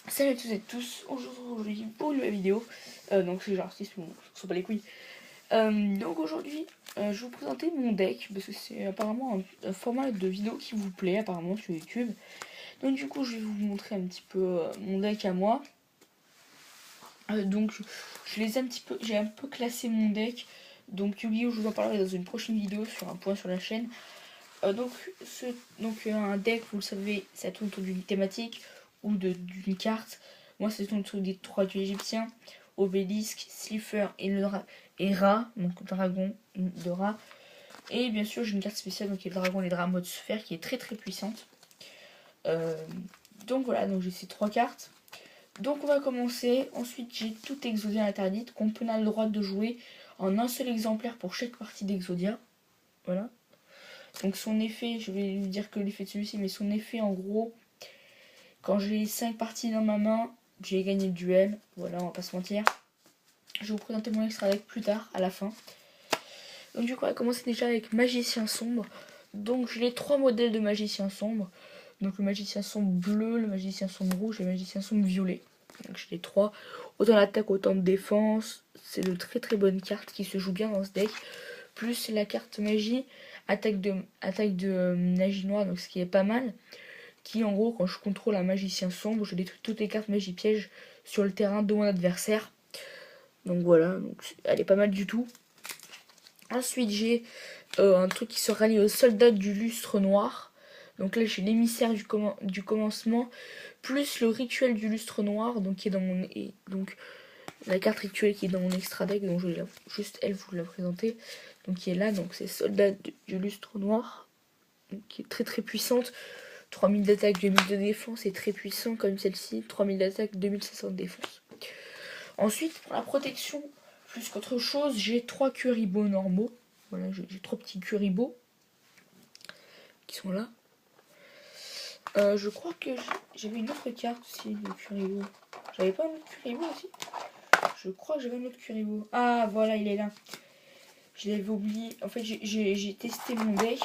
Salut à tous et tous, aujourd'hui pour une nouvelle vidéo. Donc c'est genre 6, on s'en bat les couilles. Donc aujourd'hui, je vais vous présenter mon deck, parce que c'est apparemment un format de vidéo qui vous plaît apparemment sur YouTube. Donc du coup, je vais vous montrer un petit peu mon deck à moi. Donc je les ai un petit peu, j'ai un peu classé mon deck. Donc Yu-Gi-Oh! Je vous en parlerai dans une prochaine vidéo sur un point sur la chaîne. Donc un deck, vous le savez, ça tourne autour d'une thématique ou d'une carte. Moi, ça tourne autour des 3 dieux égyptiens, Obélisque, Slifer et Ra, donc dragon de Ra. Et bien sûr, j'ai une carte spéciale, donc qui est le dragon et le drap mode sphère, qui est très très puissante. Euh, donc voilà, donc j'ai ces 3 cartes. Donc on va commencer. Ensuite, j'ai tout Exodia interdite qu'on peut avoir le droit de jouer en un seul exemplaire pour chaque partie d'Exodia. Voilà. Donc son effet, je vais lui dire que l'effet de celui-ci, mais son effet en gros, quand j'ai 5 parties dans ma main, j'ai gagné le duel. Voilà, on va pas se mentir. Je vais vous présenter mon extra deck plus tard, à la fin. Donc du coup, on va commencer déjà avec Magicien Sombre. Donc j'ai les 3 modèles de Magicien Sombre. Donc le Magicien Sombre bleu, le Magicien Sombre rouge et le Magicien Sombre violet. Donc j'ai les 3. Autant d'attaque, autant de défense. C'est de très très bonnes cartes qui se jouent bien dans ce deck. Plus la carte magie, attaque de magie noire, donc ce qui est pas mal. Qui en gros, quand je contrôle un magicien sombre, je détruis toutes les cartes magie piège sur le terrain de mon adversaire. Donc voilà, donc elle est pas mal du tout. Ensuite j'ai un truc qui se rallie aux soldats du lustre noir. Donc là j'ai l'émissaire du commencement, plus le rituel du lustre noir, donc qui est dans mon... Et donc la carte rituelle qui est dans mon extra deck, donc je vais juste elle vous la présenter. Donc qui est là, donc c'est soldat du lustre noir, donc, qui est très très puissante. 3000 d'attaque, 2000 de défense, est très puissant comme celle-ci. 3000 d'attaque, 2700 de défense. Ensuite, pour la protection, plus qu'autre chose, j'ai 3 Kuribo normaux. Voilà, j'ai 3 petits Kuribo qui sont là. Je crois que j'avais une autre carte aussi de Kuribo. J'avais pas un autre Kuribo aussi? Je crois que j'avais un autre Kuribo. Ah, voilà, il est là. Je l'avais oublié. En fait, j'ai testé mon deck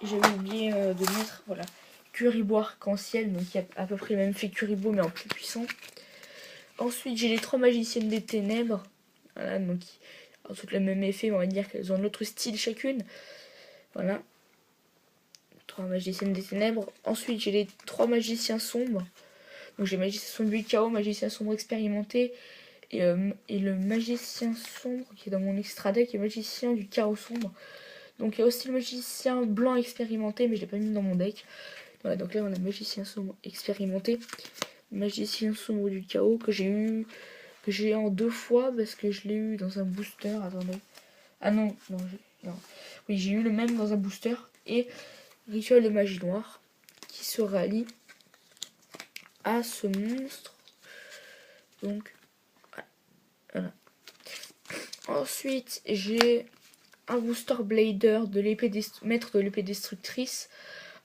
et j'avais oublié de mettre, voilà, Kuribo arc-en-ciel, donc il y a à peu près le même fait Kuribo mais en plus puissant. Ensuite, j'ai les 3 magiciennes des ténèbres. Voilà, donc ont toutes le même effet, mais on va dire qu'elles ont un autre style chacune. Voilà. 3 magiciennes des ténèbres. Ensuite, j'ai les 3 magiciens sombres. Donc j'ai magicien sombre du chaos, magicien sombre expérimenté et le magicien sombre qui est dans mon extra deck et magicien du chaos sombre. Donc il y a aussi le magicien blanc expérimenté, mais je l'ai pas mis dans mon deck. Voilà, donc là on a magicien sombre expérimenté, magicien sombre du chaos que j'ai en 2 fois parce que je l'ai eu dans un booster. Attendez. Ah non, non. Oui, j'ai eu le même dans un booster. Et rituel de magie noire qui se rallie à ce monstre. Donc, voilà. Ensuite, j'ai un booster blader de l'épée maître de l'épée destructrice,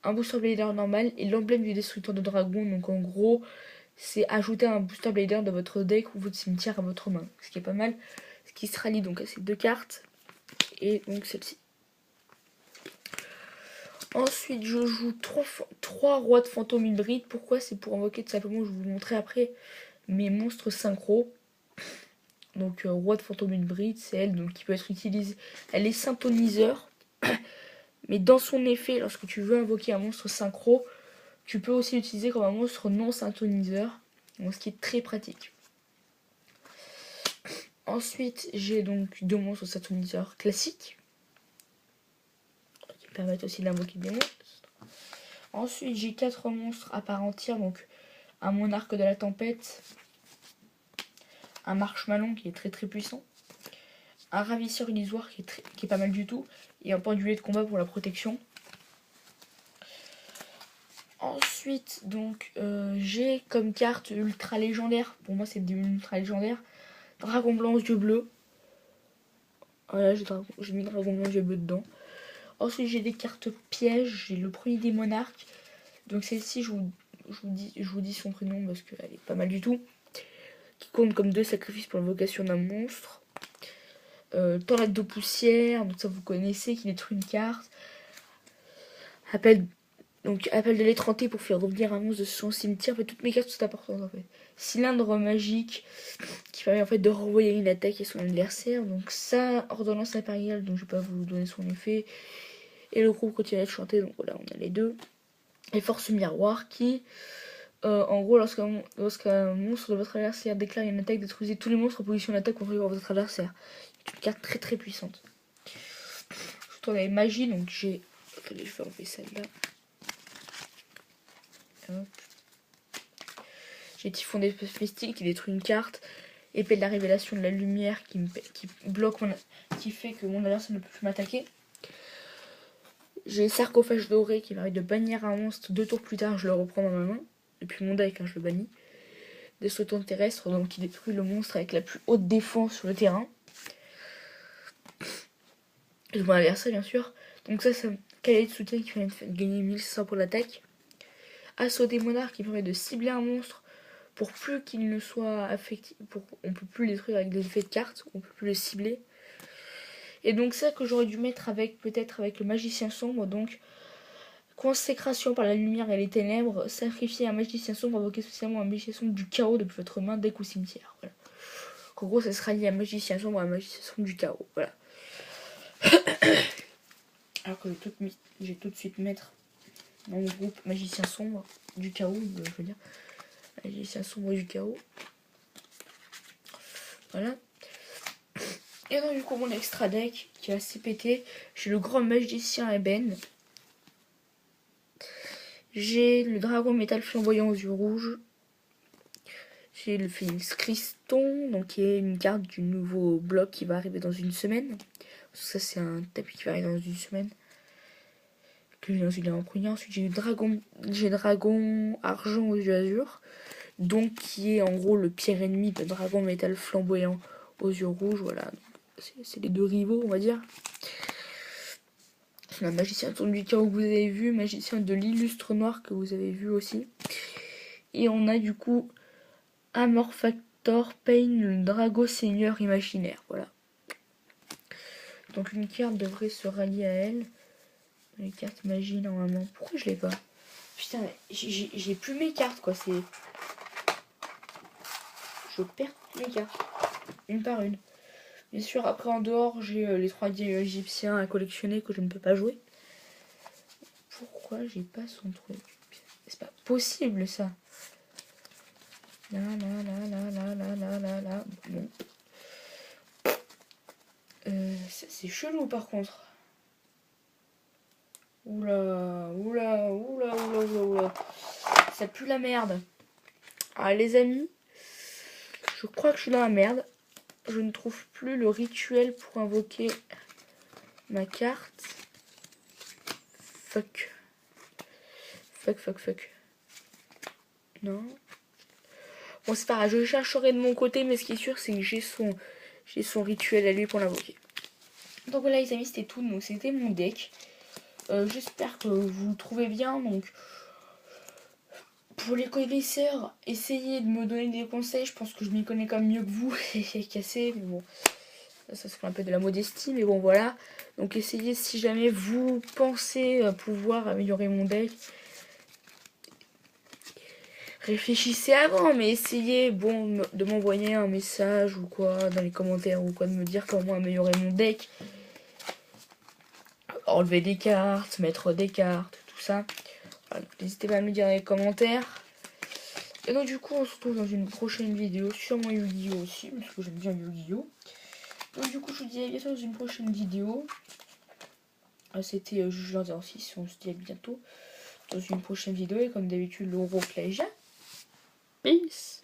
un booster blader normal et l'emblème du destructeur de dragon. Donc en gros, c'est ajouter un booster blader dans votre deck ou votre cimetière à votre main, ce qui est pas mal, ce qui se rallie donc à ces 2 cartes et donc celle-ci. Ensuite, je joue 3 rois de fantômes hybrides. Pourquoi? C'est pour invoquer tout simplement, je vais vous montrer après, mes monstres synchro. Donc, roi de fantômes hybride, c'est elle donc, qui peut être utilisée. Elle est synthoniseur. Mais dans son effet, lorsque tu veux invoquer un monstre synchro, tu peux aussi l'utiliser comme un monstre non synthoniseur. Donc, ce qui est très pratique. Ensuite, j'ai donc 2 monstres synthoniseurs classiques. Qui permettent aussi d'invoquer des monstres. Ensuite, j'ai 4 monstres à part entière, donc un monarque de la tempête, un marshmallow qui est très très puissant, un ravisseur illusoire qui est pas mal du tout, et un pendulé de combat pour la protection. Ensuite, donc, j'ai comme carte ultra légendaire, pour moi c'est des ultra légendaires, dragon blanc aux yeux bleus. Voilà, j'ai mis dragon blanc aux yeux bleus dedans. Ensuite, j'ai des cartes pièges, j'ai le premier des monarques. Donc celle-ci, je vous dis son prénom parce qu'elle est pas mal du tout. Qui compte comme 2 sacrifices pour l'invocation d'un monstre. Tornade de poussière, donc ça vous connaissez, qui détruit une carte. Appel Donc appel de l'étranté pour faire revenir un monstre de son cimetière. En fait, toutes mes cartes sont importantes en fait. Cylindre magique qui permet en fait de renvoyer une attaque à son adversaire. Donc ça, ordonnance impériale, donc je vais pas vous donner son effet. Et le groupe continue à chanter, donc voilà, on a les deux. Et force miroir qui, en gros, lorsqu'un monstre de votre adversaire déclare une attaque, détruisez tous les monstres en position d'attaque contre votre adversaire. C'est une carte très très puissante. Je tourne avec magie, donc j'ai... Attendez, je vais enlever celle-là. J'ai Typhon d'espèce mystique qui détruit une carte. Épée de la révélation de la lumière qui bloque qui fait que mon adversaire ne peut plus m'attaquer. J'ai Sarcophage doré qui permet de bannir un monstre 2 tours plus tard, je le reprends dans ma main. Depuis mon deck, je le bannis. Destructeur terrestre, donc qui détruit le monstre avec la plus haute défense sur le terrain. Et mon adversaire, bien sûr. Donc ça, c'est un cavalier de soutien qui permet de gagner 1500 pour l'attaque. Assaut des monarques qui permet de cibler un monstre pour plus qu'il ne soit affecté. On peut plus le détruire avec des effets de cartes, on peut plus le cibler. Et donc ça que j'aurais dû mettre peut-être avec le magicien sombre, donc consécration par la lumière et les ténèbres, sacrifier un magicien sombre, invoquer spécialement un magicien sombre du chaos depuis votre main, deck ou cimetière. Voilà. En gros, ça sera lié à magicien sombre, à magicien sombre du chaos. Voilà. Alors que je vais tout de suite mettre dans mon groupe magicien sombre du chaos, je veux dire. Magicien sombre du chaos. Voilà. Et donc du coup mon extra deck qui est assez pété. J'ai le grand magicien ébène. J'ai le dragon métal flamboyant aux yeux rouges. J'ai le phénix Christon, donc qui est une carte du nouveau bloc qui va arriver dans une semaine. Ça c'est un tapis qui va arriver dans une semaine. Que j'ai ensuite en premier. Ensuite j'ai dragon argent aux yeux azur. Donc qui est en gros le pire ennemi de dragon métal flamboyant aux yeux rouges. Voilà. C'est les deux rivaux on va dire. Un magicien du chaos que vous avez vu, magicien de l'illustre noir que vous avez vu aussi. Et on a du coup Amorphactor Pain, le drago seigneur imaginaire. Voilà. Donc une carte devrait se rallier à elle. Les cartes magie normalement. Pourquoi je l'ai pas? Putain, j'ai plus mes cartes quoi. C'est. Je perds mes cartes. Une par une. Bien sûr, après en dehors, j'ai les 3 dieux égyptiens à collectionner que je ne peux pas jouer. Pourquoi j'ai pas son truc? C'est pas possible ça. Là. Bon. C'est chelou par contre. Oula. Ça pue la merde. Ah les amis, je crois que je suis dans la merde. Je ne trouve plus le rituel pour invoquer ma carte. Fuck. Non. Bon, c'est pas grave, je chercherai de mon côté, mais ce qui est sûr, c'est que j'ai son rituel à lui pour l'invoquer. Donc voilà les amis, c'était tout. Donc c'était mon deck. J'espère que vous le trouvez bien. Donc pour les connaisseurs, essayez de me donner des conseils. Je pense que je m'y connais quand même mieux que vous. C'est cassé, mais bon. Ça se fait un peu de la modestie, mais bon voilà. Donc essayez si jamais vous pensez pouvoir améliorer mon deck. Réfléchissez avant, mais essayez de m'envoyer un message ou quoi dans les commentaires ou quoi, de me dire comment améliorer mon deck. Enlever des cartes, mettre des cartes, tout ça. Voilà, n'hésitez pas à me dire dans les commentaires. Et donc du coup on se retrouve dans une prochaine vidéo, sûrement Yu-Gi-Oh aussi, parce que j'aime bien Yu-Gi-Oh. Donc du coup je vous dis à bientôt dans une prochaine vidéo. C'était Juge 06, on se dit à bientôt dans une prochaine vidéo. Et comme d'habitude, l'Euro Peace.